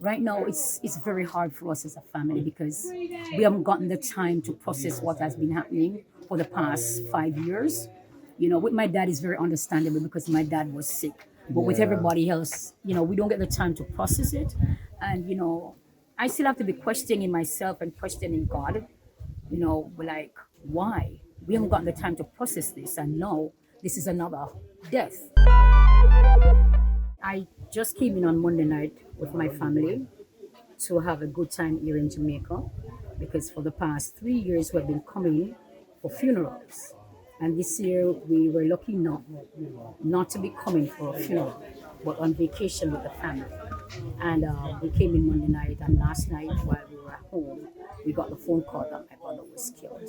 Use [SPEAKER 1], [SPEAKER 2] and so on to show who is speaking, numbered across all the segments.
[SPEAKER 1] Right now, it's very hard for us as a family because we haven't gotten the time to process what has been happening for the past 5 years. With my dad is very understandable because my dad was sick. But with
[SPEAKER 2] Yeah.
[SPEAKER 1] everybody else, we don't get the time to process it. And I still have to be questioning myself and questioning God. Like, why? We haven't gotten the time to process this, and no, this is another death. I just came in on Monday night with my family to have a good time here in Jamaica because for the past 3 years we've been coming for funerals. And this year we were lucky enough not to be coming for a funeral, but on vacation with the family. And we came in Monday night, and last night while we were at home, we got the phone call that my brother was killed.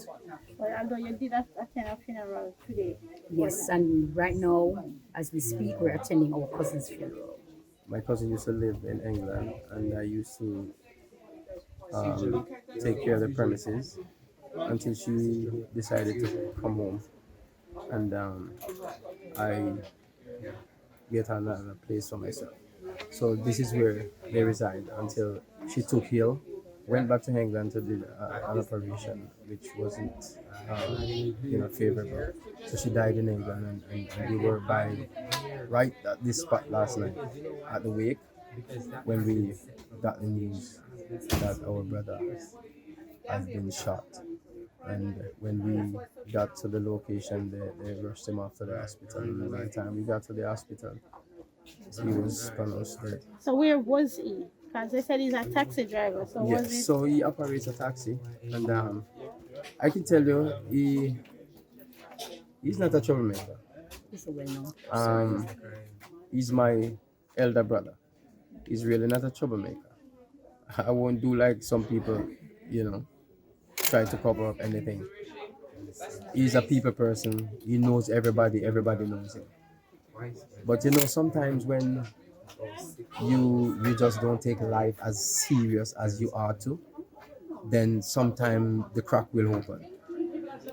[SPEAKER 3] Well, although you did attend a funeral today.
[SPEAKER 1] Yes, and right now, as we speak, we're attending our cousin's funeral.
[SPEAKER 2] My cousin used to live in England, and I used to um, take care of the premises until she decided to come home, and I get another place for myself. So this is where they reside until she took ill, went back to England to do an operation which wasn't, favorable. So she died in England, and we were by right at this spot last night at the wake when we got the news that our brother has been shot. And when we got to the location, they rushed him off to the hospital. And by the time we got to the hospital, he was pronounced dead.
[SPEAKER 3] So where was he? Because they said he's a taxi driver. So was
[SPEAKER 2] Yes,
[SPEAKER 3] it?
[SPEAKER 2] so he operates a taxi, and I can tell you, he's not a troublemaker.
[SPEAKER 1] He's a well-known
[SPEAKER 2] Um,
[SPEAKER 1] person.
[SPEAKER 2] he's my elder brother. He's really not a troublemaker. I won't do like some people, you know, try to cover up anything. He's a people person. He knows everybody. Everybody knows him. But sometimes when you just don't take life as serious as you are to, then sometime the crack will open.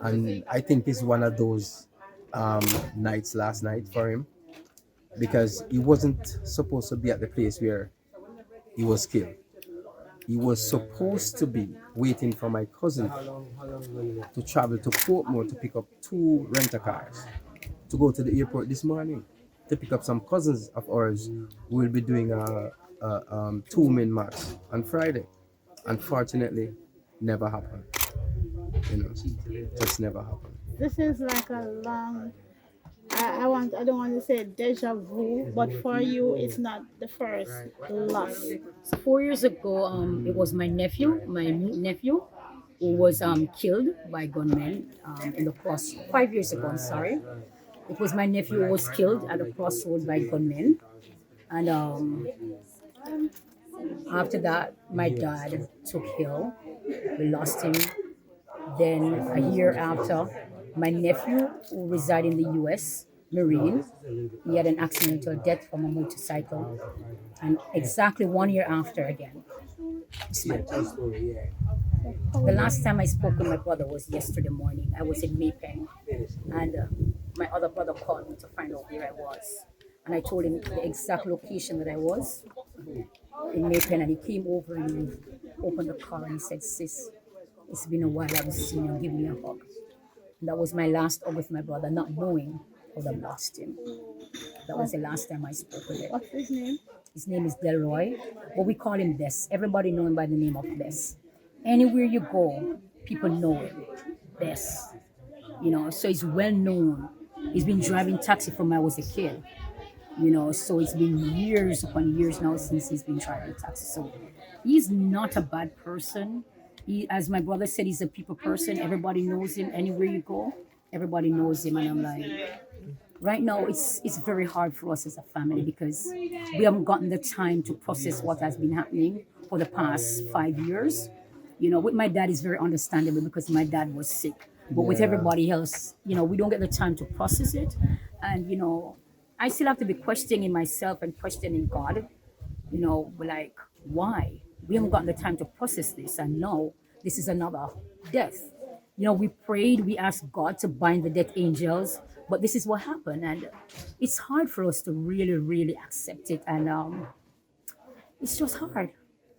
[SPEAKER 2] And I think it's one of those nights last night for him because he wasn't supposed to be at the place where he was killed. He was supposed to be waiting for my cousin to travel to Portmore to pick up two rental cars to go to the airport this morning to pick up some cousins of ours who will be doing a two-man match on Friday. Unfortunately, never happened. Just never happened.
[SPEAKER 3] This is like a long. I don't want to say deja vu, but for you, it's not the first loss.
[SPEAKER 1] So 4 years ago, it was my nephew, who was killed by gunmen in the cross. 5 years ago, I'm sorry. It was my nephew who was killed at the crossroad by gunmen, and after that, my dad took ill. We lost him. Then a year after, my nephew, who reside in the U.S. Marine, he had an accidental death from a motorcycle, and exactly 1 year after again, it's my brother. The last time I spoke with my brother was yesterday morning. I was in Maypen, and my other brother called me to find out where I was. And I told him the exact location that I was in Maypen, and he came over and he opened the car and he said, "Sis, it's been a while I haven't seen you. Give me a hug." And that was my last hug with my brother, not knowing I would have lost him. That was the last time I spoke with him.
[SPEAKER 3] What's his name?
[SPEAKER 1] His name is Delroy, but we call him Bess. Everybody know him by the name of Bess. Anywhere you go, people know him. Bess. So he's well known. He's been driving taxi from when I was a kid. So it's been years upon years now since he's been driving taxi. So he's not a bad person. As my brother said, he's a people person. Everybody knows him. Anywhere you go, everybody knows him. And I'm like, right now it's very hard for us as a family because we haven't gotten the time to process what has been happening for the past 5 years. With my dad is very understandable because my dad was sick. But with
[SPEAKER 2] Yeah.
[SPEAKER 1] everybody else, we don't get the time to process it. And I still have to be questioning myself and questioning God. Like, why? We haven't gotten the time to process this, and no, this is another death. We prayed, we asked God to bind the death angels, but this is what happened, and it's hard for us to really, really accept it, and it's just hard.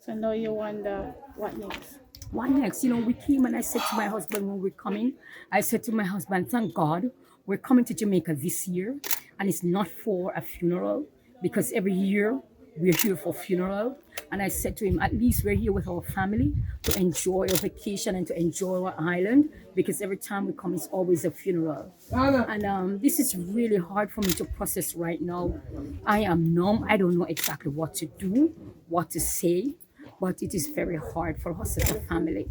[SPEAKER 3] So now you wonder what next.
[SPEAKER 1] What next? We came and I said to my husband when we're coming, I said to my husband, thank God we're coming to Jamaica this year and it's not for a funeral because every year we're here for funeral. And I said to him, at least we're here with our family to enjoy our vacation and to enjoy our island because every time we come, it's always a funeral. And this is really hard for me to process right now. I am numb. I don't know exactly what to do, what to say, but it is very hard for us as a family,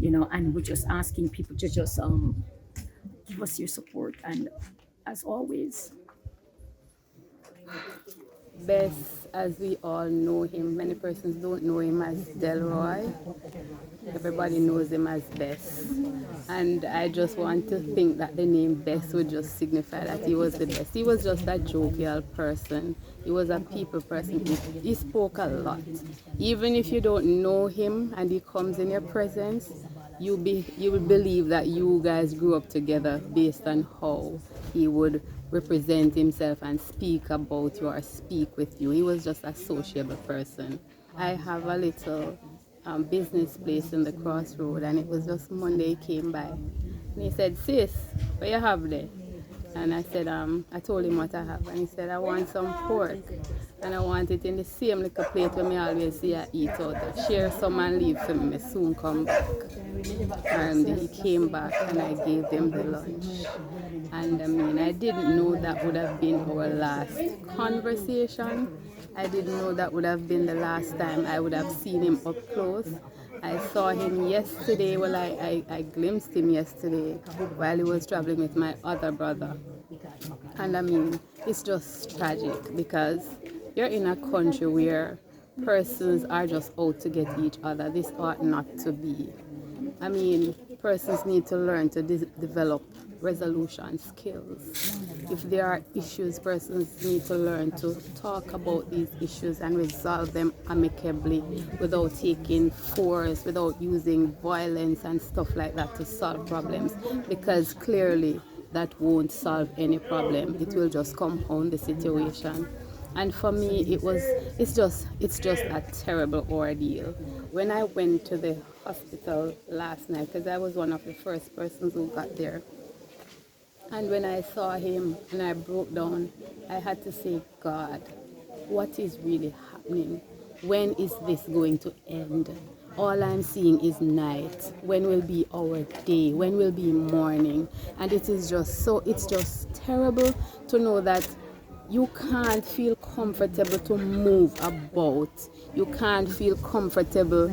[SPEAKER 1] and we're just asking people to just give us your support. And as always,
[SPEAKER 4] Bess, as we all know him, many persons don't know him as Delroy. Everybody knows him as Bess. And I just want to think that the name Bess would just signify that he was the best. He was just a jovial person. He was a people person. He spoke a lot. Even if you don't know him and he comes in your presence, you will believe that you guys grew up together based on how he would represent himself and speak about you or speak with you. He was just a sociable person. I have a little business place in the crossroad, and it was just Monday he came by and he said, sis, what you have there? And I said, I told him what I have, and he said, I want some pork and I want it in the same little plate where me always see I eat out of. Share some and leave for me, soon come back. And he came back and I gave them the lunch. And I didn't know that would have been our last conversation. I didn't know that would have been the last time I would have seen him up close. I saw him yesterday, well I glimpsed him yesterday while he was traveling with my other brother. And it's just tragic because you're in a country where persons are just out to get each other. This ought not to be. Persons need to learn to develop resolution skills. If there are issues, persons need to learn to talk about these issues and resolve them amicably without taking force, without using violence and stuff like that to solve problems, because clearly that won't solve any problem. It will just compound the situation. And for me, it's just a terrible ordeal. When I went to the hospital last night, because I was one of the first persons who got there, and when I saw him and I broke down, I had to say, God, what is really happening? When is this going to end? All I'm seeing is night. When will be our day? When will be morning? And it's just terrible to know that you can't feel comfortable to move about. You can't feel comfortable.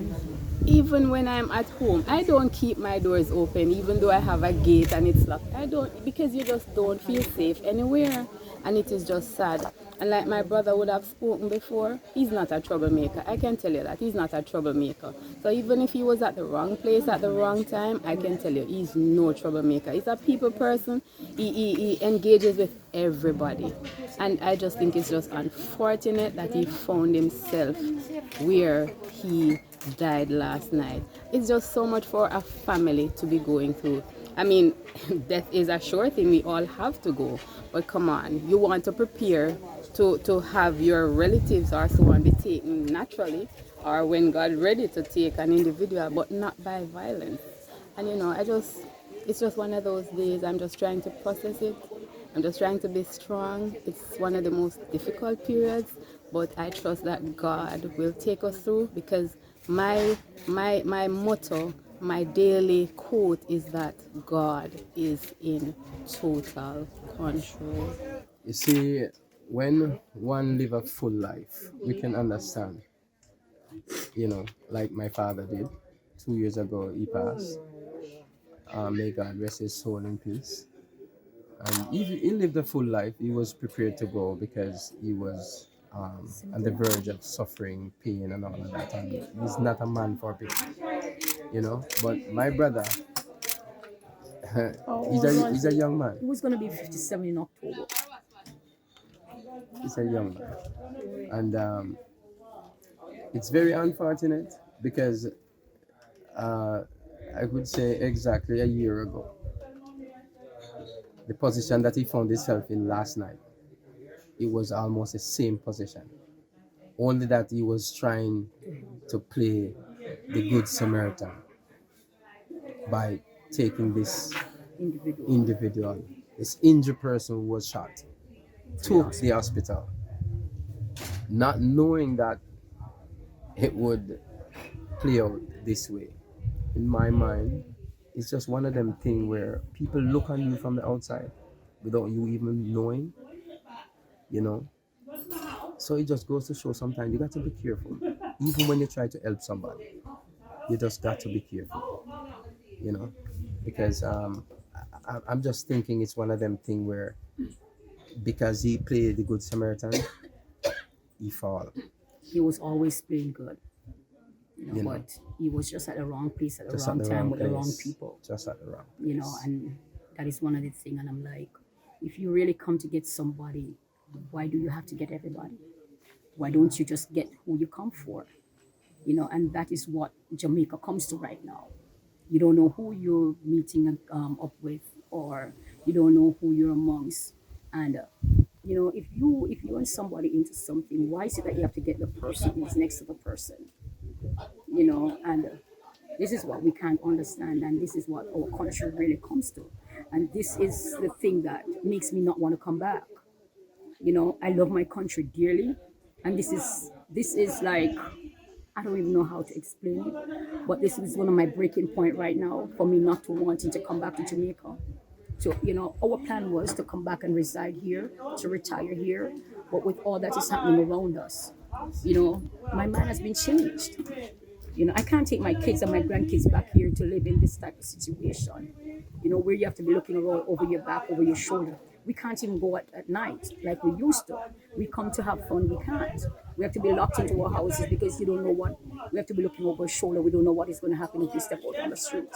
[SPEAKER 4] Even when I'm at home, I don't keep my doors open, even though I have a gate and it's locked. I don't, because you just don't feel safe anywhere. And it is just sad. And like my brother would have spoken before, he's not a troublemaker. I can tell you that. He's not a troublemaker. So even if he was at the wrong place at the wrong time, I can tell you he's no troublemaker. He's a people person. He engages with everybody. And I just think it's just unfortunate that he found himself where he died last night. It's just so much for a family to be going through. Death is a sure thing. We all have to go. But come on, you want to prepare to have your relatives or so on be taken naturally, or when God ready to take an individual, but not by violence. And it's just one of those days. I'm just trying to process it. I'm just trying to be strong. It's one of the most difficult periods, but I trust that God will take us through, because my motto, my daily quote is that God is in total control.
[SPEAKER 2] You see, when one live a full life, we can understand. Like my father did. 2 years ago, he passed. May God rest his soul in peace. And he lived a full life. He was prepared to go because he was on the verge of suffering, pain, and all of that. And he's not a man for pity. But my brother, he's a young man.
[SPEAKER 1] he was going to be 57 in October.
[SPEAKER 2] He's a young man. And it's very unfortunate because I would say exactly a year ago, the position that he found himself in last night, it was almost the same position. Only that he was trying to play the Good Samaritan by taking this individual, this injured person who was shot, to the hospital, not knowing that it would play out this way. In my mind, it's just one of them things where people look on you from the outside without you even knowing, you know. So it just goes to show sometimes you got to be careful. Even when you try to help somebody, you just got to be careful, you know, because I'm just thinking it's one of them things where because he played the Good Samaritan, he fall.
[SPEAKER 1] He was always playing good,
[SPEAKER 2] You know,
[SPEAKER 1] but he was just at the wrong place at the
[SPEAKER 2] just
[SPEAKER 1] wrong
[SPEAKER 2] at the
[SPEAKER 1] time
[SPEAKER 2] wrong
[SPEAKER 1] with the wrong
[SPEAKER 2] place,
[SPEAKER 1] people.
[SPEAKER 2] just at the wrong
[SPEAKER 1] And that is one of the things. And I'm like, if you really come to get somebody, why do you have to get everybody? Why don't you just get who you come for? And that is what Jamaica comes to right now. You don't know who you're meeting up with, or you don't know who you're amongst. And if you want somebody into something, why is it that you have to get the person who's next to the person? And this is what we can't understand, and this is what our country really comes to. And this is the thing that makes me not want to come back. I love my country dearly, and this is like, I don't even know how to explain it, but this is one of my breaking point right now for me not to wanting to come back to Jamaica. So, our plan was to come back and reside here, to retire here, but with all that is happening around us, my mind has been changed. I can't take my kids and my grandkids back here to live in this type of situation, where you have to be looking around over your back, over your shoulder. We can't even go at night like we used to. We come to have fun, we can't. We have to be locked into our houses because you don't know what, we have to be looking over our shoulder. We don't know what is going to happen if we step out on the street.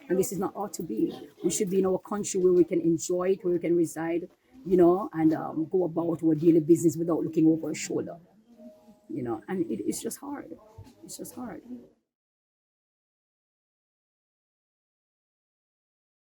[SPEAKER 1] And this is not ought to be. We should be in our country where we can enjoy it, where we can reside, and go about our daily business without looking over our shoulder, and it's just hard. It's just hard.